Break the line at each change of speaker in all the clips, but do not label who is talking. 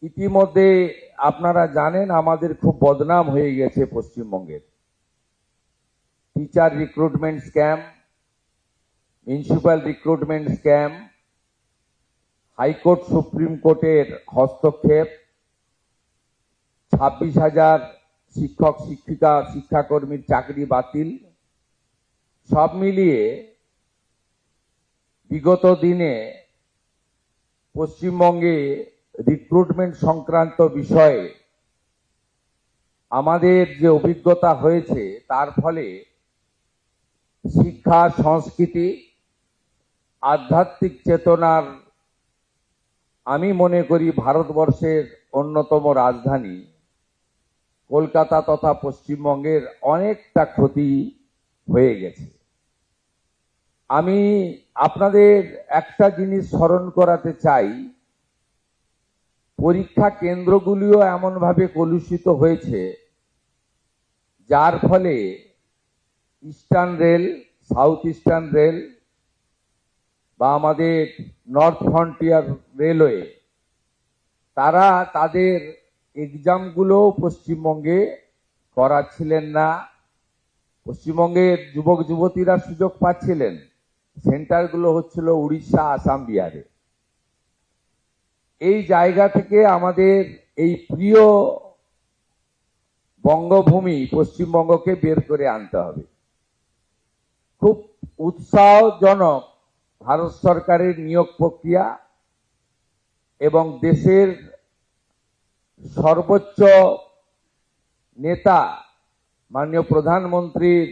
ইতিমধ্যে আপনারা জানেন আমাদের খুব বদনাম হয়ে গেছে পশ্চিমবঙ্গের। Teacher recruitment scam, municipal recruitment scam, high court supreme কোর্টের হস্তক্ষেপ, 26,000 শিক্ষক শিক্ষিকা শিক্ষাকর্মীর চাকরি বাতিল, সব মিলিয়ে বিগত দিনে পশ্চিমবঙ্গে রিক্রুটমেন্ট সংক্রান্ত বিষয়ে আমাদের যে অভিজ্ঞতা হয়েছে তার ফলে শিক্ষা, সংস্কৃতি, আধ্যাত্মিক চেতনার আমি মনে করি ভারতবর্ষের অন্যতম রাজধানী কলকাতা তথা পশ্চিমবঙ্গের অনেকটা ক্ষতি হয়ে গেছে। আমি আপনাদের একটা জিনিস স্মরণ করাতে চাই, পরীক্ষা কেন্দ্রগুলিও এমনভাবে কলুষিত হয়েছে যার ফলে eastern rail, south eastern rail বা আমাদের নর্থ ফ্রন্টিয়ার রেলওয়ে তারা তাদের এক্সামগুলো পশ্চিমবঙ্গে করাচ্ছিলেন না। পশ্চিমবঙ্গের যুবক যুবতীরা সুযোগ পাচ্ছিলেন, সেন্টারগুলো হচ্ছিল উড়িষ্যা, আসাম, বিহারে। এই জায়গা থেকে আমাদের এই প্রিয় বঙ্গভূমি পশ্চিমবঙ্গকে বের করে আনতে হবে। খুব উৎসাহজনক ভারত সরকারের নিয়োগ প্রক্রিয়া এবং দেশের সর্বোচ্চ নেতা মাননীয় প্রধানমন্ত্রীর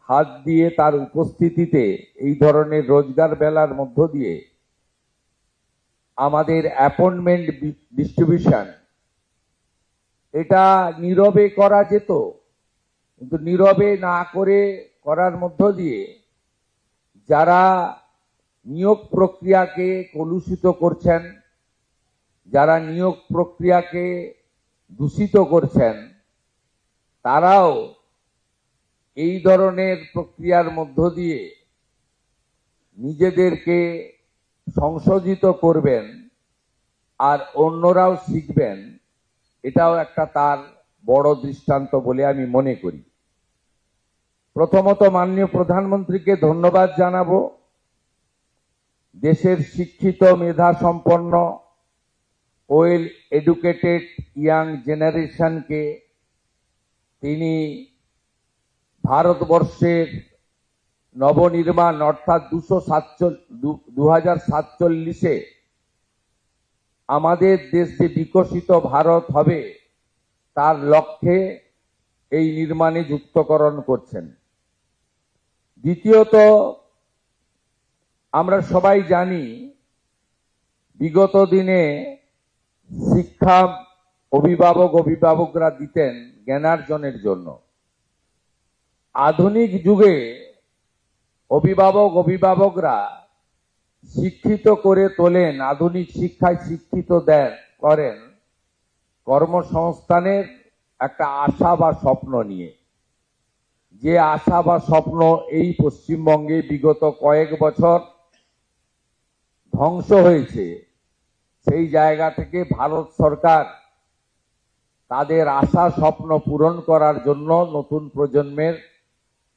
হাত দিয়ে তার উপস্থিতিতে এই ধরনের রোজগার মেলার মধ্য দিয়ে আমাদের অ্যাপয়েন্টমেন্ট ডিস্ট্রিবিউশন, এটা নীরবে করা যেত, কিন্তু নীরবে না করে করার মধ্য দিয়ে যারা নিয়োগ প্রক্রিয়াকে কলুষিত করছেন, যারা নিয়োগ প্রক্রিয়াকে দূষিত করছেন, তারাও এই ধরনের প্রক্রিয়ার মধ্য দিয়ে নিজেদেরকে সংশোধিত করবেন আর অন্যরাও শিখবেন। এটাও একটা তার বড় দৃষ্টান্ত বলে আমি মনে করি। প্রথমত মাননীয় প্রধানমন্ত্রীকে ধন্যবাদ জানাবো। দেশের শিক্ষিত, মেধা সম্পন্ন, ওয়েল এডুকেটেড ইয়াং জেনারেশনকে তিনি ভারতবর্ষের নবনির্মাণ অর্থাৎ 2047 আমাদের দেশ যে বিকশিত ভারত হবে তার লক্ষ্যে এই নির্মাণে যুক্তকরণ করছেন। দ্বিতীয়ত, আমরা সবাই জানি বিগত দিনে শিক্ষা অভিভাবকরা দিতেন জ্ঞানার্জনের জন্য। আধুনিক যুগে অভিভাবকরা শিক্ষিত করে তোলেন, আধুনিক শিক্ষায় শিক্ষিত করেন কর্মসংস্থানের একটা আশা বা স্বপ্ন নিয়ে। যে আশা বা স্বপ্ন এই পশ্চিমবঙ্গে বিগত কয়েক বছর ধ্বংস হয়েছে, সেই জায়গা থেকে ভারত সরকার তাদের আশা স্বপ্ন পূরণ করার জন্য নতুন প্রজন্মের,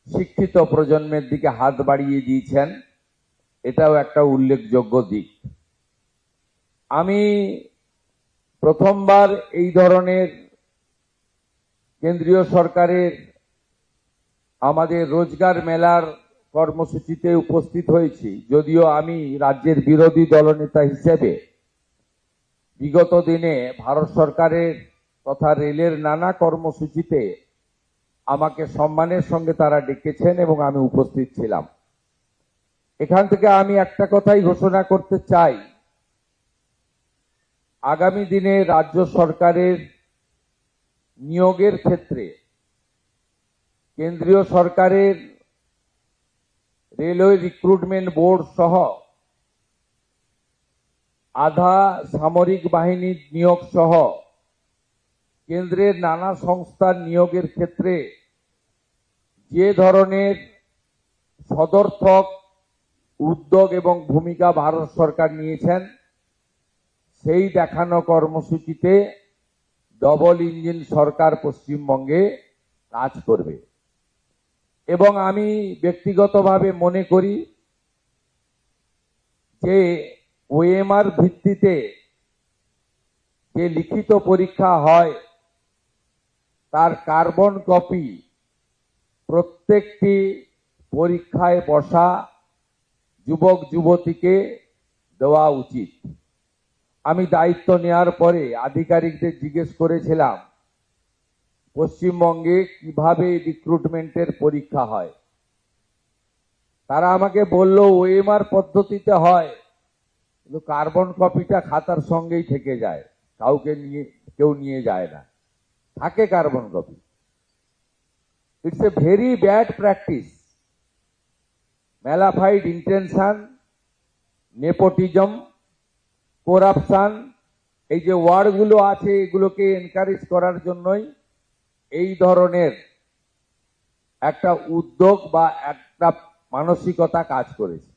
শিক্ষিত প্রজন্মের দিকে হাত বাড়িয়ে দিয়েছেন। এটাও একটা উল্লেখযোগ্য দিক। আমি প্রথমবার এই ধরনের কেন্দ্রীয় সরকারের আমাদের রোজগার মেলার কর্মসূচিতে উপস্থিত হয়েছি, যদিও আমি রাজ্যের বিরোধী দলনেতা হিসেবে বিগত দিনে ভারত সরকারের তথা রেলের নানা কর্মসূচিতে আমাকে সম্মানের সঙ্গে তারা ডেকেছেন এবং আমি উপস্থিত ছিলাম। এখান থেকে আমি একটা কথাই ঘোষণা করতে চাই, আগামী দিনে রাজ্য সরকারের নিয়োগের ক্ষেত্রে কেন্দ্রীয় সরকারের রেলওয়ে রিক্রুটমেন্ট বোর্ড সহ আধা সামরিক বাহিনীর নিয়োগ সহ কেন্দ্রের নানা সংস্থার নিয়োগের ক্ষেত্রে যে ধরনের সদর্থক উদ্যোগ এবং ভূমিকা ভারত সরকার নিয়েছেন, সেই দেখানো কর্মসূচিতে ডবল ইঞ্জিন সরকার পশ্চিমবঙ্গে কাজ করবে। এবং আমি ব্যক্তিগতভাবে মনে করি যে ওএমআর ভিত্তিতে যে লিখিত পরীক্ষা হয় তার কার্বন কপি প্রত্যেকটি পরীক্ষায় বসা যুবক যুবতীকে দেওয়া উচিত। আমি দায়িত্ব নেওয়ার পরে আধিকারিকদের জিজ্ঞেস করেছিলাম পশ্চিমবঙ্গে কিভাবে রিক্রুটমেন্টের পরীক্ষা হয়। তারা আমাকে বলল ওএমআর পদ্ধতিতে হয়, কিন্তু কার্বন কপিটা খাতার সঙ্গেই থেকে যায়, কেউ নিয়ে যায় না, থাকে carbon copy. It's a very bad practice. Mala fide intention, nepotism, corruption, এই যে ওয়ার্ডগুলো আছে এগুলোকে এনকারেজ করার জন্যই এই ধরনের একটা উদ্যোগ বা একটা মানসিকতা কাজ করেছে।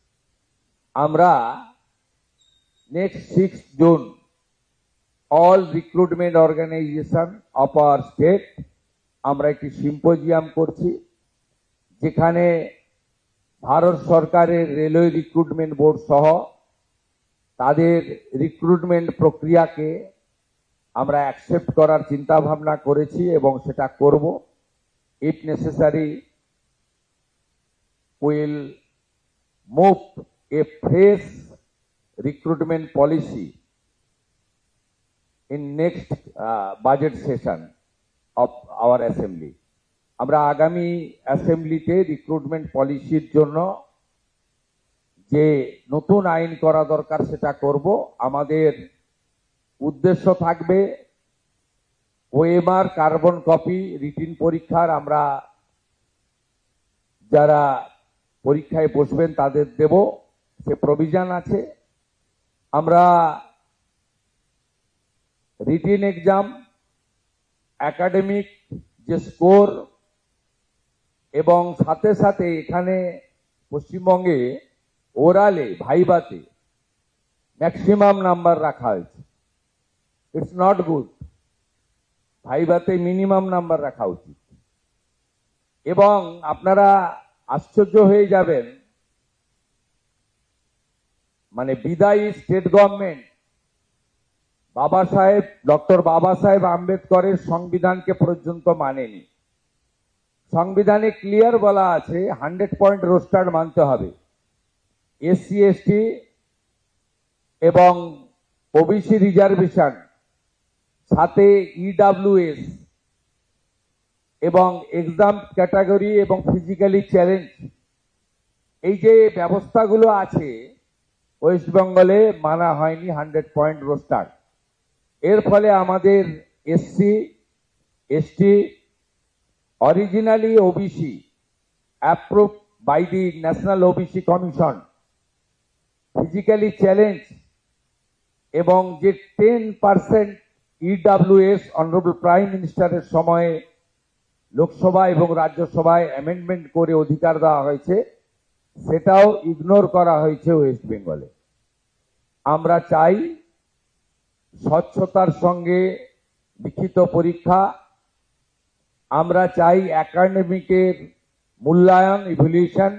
আমরা next 6 June all recruitment organisation of our state আমরা একটি সিম্পোজিয়াম করছি, যেখানে ভারত সরকারের রেলওয়ে রিক্রুটমেন্ট বোর্ড সহ তাদের রিক্রুটমেন্ট প্রক্রিয়াকে আমরা অ্যাকসেপ্ট করার চিন্তা ভাবনা করেছি এবং সেটা করব। If necessary will move A fresh recruitment policy in next budget session of our assembly. আমরা আগামী অ্যাসেম্বলিতে রিক্রুটমেন্ট পলিসির জন্য যে নতুন আইন করা দরকার সেটা করব। আমাদের উদ্দেশ্য থাকবে ওএমআর কার্বন কপি রিটিন পরীক্ষার আমরা যারা পরীক্ষায় বসবেন তাদের দেব, সে প্রভিশন আছে। আমরা রিটিন এক্সাম, একাডেমিক যে স্কোর এবং সাথে সাথে এখানে পশ্চিমবঙ্গে ওরালে ভাইভাতে ম্যাক্সিমাম নাম্বার রাখা হয়েছে। It's not good. ভাইভাতে মিনিমাম নাম্বার রাখা উচিত। এবং আপনারা আশ্চর্য হয়ে যাবেন, মানে বিদায়ী স্টেট গভর্নমেন্ট ডক্টর বাবা সাহেব আম্বেদকরের সংবিধানকে পর্যন্ত মানেনি। সংবিধানে ক্লিয়ার বলা আছে 100 পয়েন্ট রোস্টার মানতে হবে। এসসি এসটি এবং ওবিসি রিজার্ভেশন, সাথে ইডব্লিউএস এবং এক্সাম ক্যাটাগরি এবং ফিজিক্যালি চ্যালেঞ্জ, এই যে ব্যবস্থাগুলো আছে ওয়েস্ট বেঙ্গলে মানা হয়নি 100 পয়েন্ট রোস্টার। এর ফলে আমাদের SC ST originally OBC approve by the national OBC commission, physically challenge এবং যে 10% ইডব্লিউএস অনারেবল প্রাইম মিনিস্টারের সময়ে লোকসভা এবং রাজ্যসভায় অ্যামেন্ডমেন্ট করে অধিকার দেওয়া হয়েছে, সেটাও ইগনোর করা হয়েছে ওয়েস্ট বেঙ্গলে। আমরা চাই স্বচ্ছতার সঙ্গে লিখিত পরীক্ষা, আমরা চাই একাডেমিকের মূল্যায়ন ইভ্যালুয়েশন,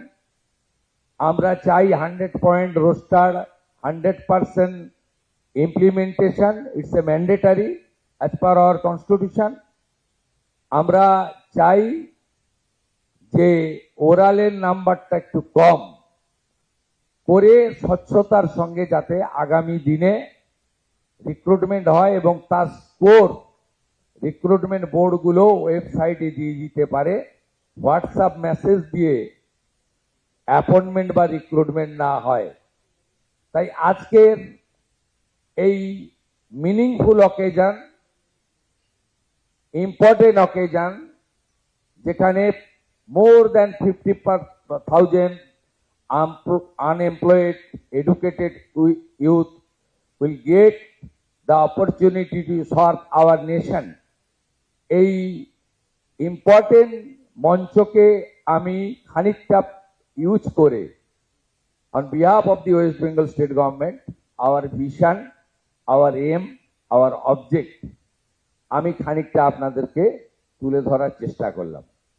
আমরা চাই 100 point roaster, 100% implementation, it's a mandatory as per hour constitution. আমরা চাই যে ওরালের নাম্বারটা একটু কম করে স্বচ্ছতার সঙ্গে যাতে আগামী দিনে রিক্রুটমেন্ট হয় এবং তার স্কোর রিক্রুটমেন্ট বোর্ডগুলো ওয়েবসাইটে দিয়ে দিতে পারে, হোয়াটসঅ্যাপ মেসেজ দিয়ে অ্যাপয়েন্টমেন্ট বা রিক্রুটমেন্ট না হয়। তাই আজকের এই মিনিংফুল অকেশন, ইম্পর্টেন্ট অকেশন, যেখানে more than 50,000 unemployed educated youth will get the opportunity to serve our nation, এই ইম্পর্টেন্ট মঞ্চকে আমি খানিকটা ইউজ করে on behalf of the West Bengal State Government, our vision, our aim, our object আমি খানিকটা আপনাদেরকে তুলে ধরার চেষ্টা করলাম।